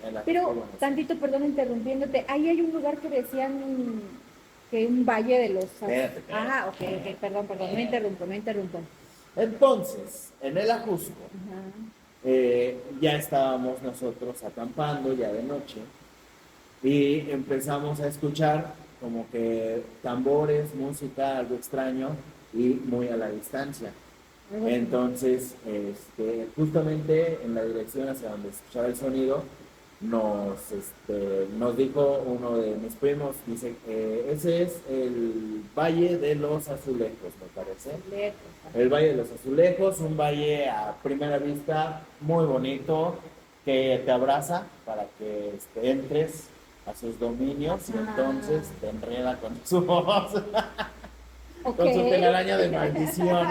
en la Pero, bueno, tantito, perdón interrumpiéndote, ahí hay un lugar que decían que un valle de los... espérate, espérate. Ah, ok, ok, perdón, no interrumpo, no interrumpo. Entonces, en el Ajusco, Ajá. ya estábamos nosotros acampando ya de noche y empezamos a escuchar como que tambores, música, algo extraño y muy a la distancia. Algo así. Entonces, justamente en la dirección hacia donde escuchaba el sonido, nos dijo uno de mis primos, dice, ese es el Valle de los Azulejos, me parece. Lejos. El Valle de los Azulejos, un valle a primera vista muy bonito, que te abraza para que entres a sus dominios y entonces Ajá. te enreda con su voz, Ok. con su telaraña de maldición.